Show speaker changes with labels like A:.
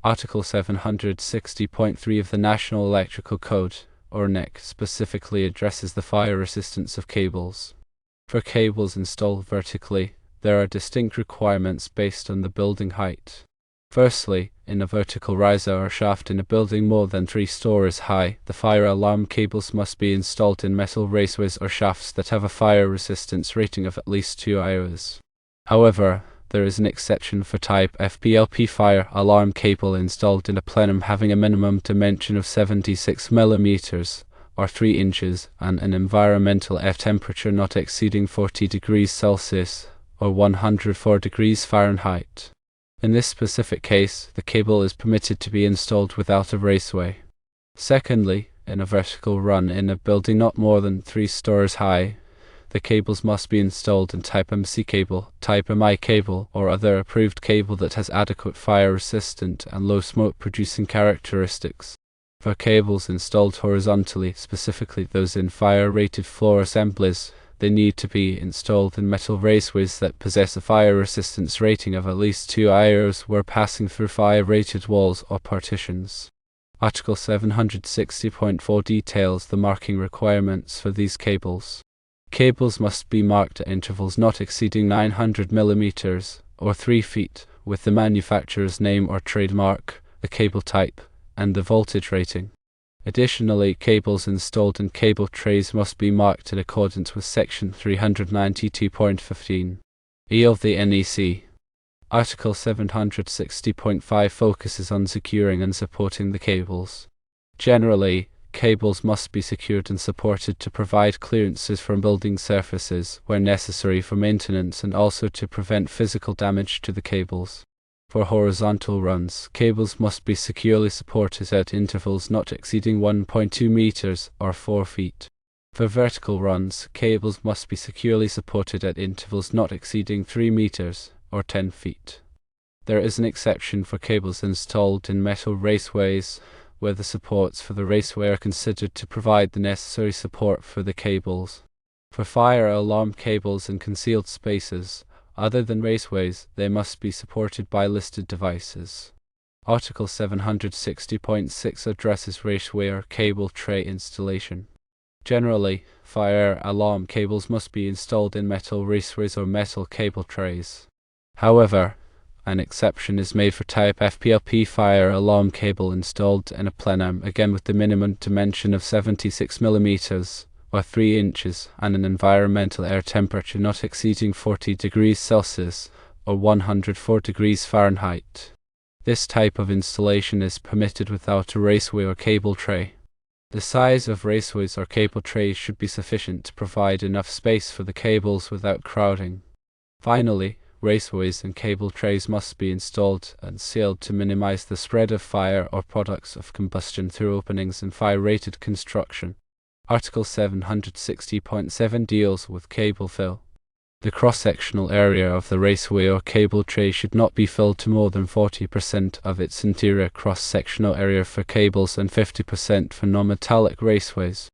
A: Article 760.3 of the National Electrical Code, or NEC, specifically addresses the fire resistance of cables. For cables installed vertically, there are distinct requirements based on the building height. Firstly, in a vertical riser or shaft in a building more than 3 stories high, the fire alarm cables must be installed in metal raceways or shafts that have a fire resistance rating of at least 2 IOs. However, there is an exception for type FPLP fire alarm cable installed in a plenum having a minimum dimension of 76 mm or 3 inches and an environmental air temperature not exceeding 40 degrees Celsius or 104 degrees Fahrenheit. In this specific case, the cable is permitted to be installed without a raceway. Secondly, in a vertical run in a building not more than 3 stories high, the cables must be installed in type MC cable, type MI cable, or other approved cable that has adequate fire resistant and low smoke producing characteristics. For cables installed horizontally, specifically those in fire-rated floor assemblies, they need to be installed in metal raceways that possess a fire resistance rating of at least 2 IOs where passing through fire-rated walls or partitions. Article 760.4 details the marking requirements for these cables. Cables must be marked at intervals not exceeding 900 mm or 3 feet with the manufacturer's name or trademark, the cable type, and the voltage rating. Additionally, cables installed in cable trays must be marked in accordance with Section 392.15 E of the NEC. Article 760.5 focuses on securing and supporting the cables. Generally, cables must be secured and supported to provide clearances from building surfaces where necessary for maintenance and also to prevent physical damage to the cables. For horizontal runs, cables must be securely supported at intervals not exceeding 1.2 meters or 4 feet. For vertical runs, cables must be securely supported at intervals not exceeding 3 meters or 10 feet. There is an exception for cables installed in metal raceways, where the supports for the raceway are considered to provide the necessary support for the cables. For fire alarm cables in concealed spaces, other than raceways, they must be supported by listed devices. Article 760.6 addresses raceway or cable tray installation. Generally, fire alarm cables must be installed in metal raceways or metal cable trays. However, an exception is made for type FPLP fire alarm cable installed in a plenum, again with the minimum dimension of 76 mm or 3 inches and an environmental air temperature not exceeding 40 degrees Celsius or 104 degrees Fahrenheit. This type of installation is permitted without a raceway or cable tray. The size of raceways or cable trays should be sufficient to provide enough space for the cables without crowding. Finally, raceways and cable trays must be installed and sealed to minimize the spread of fire or products of combustion through openings in fire-rated construction. Article 760.7 deals with cable fill. The cross-sectional area of the raceway or cable tray should not be filled to more than 40% of its interior cross-sectional area for cables and 50% for non-metallic raceways.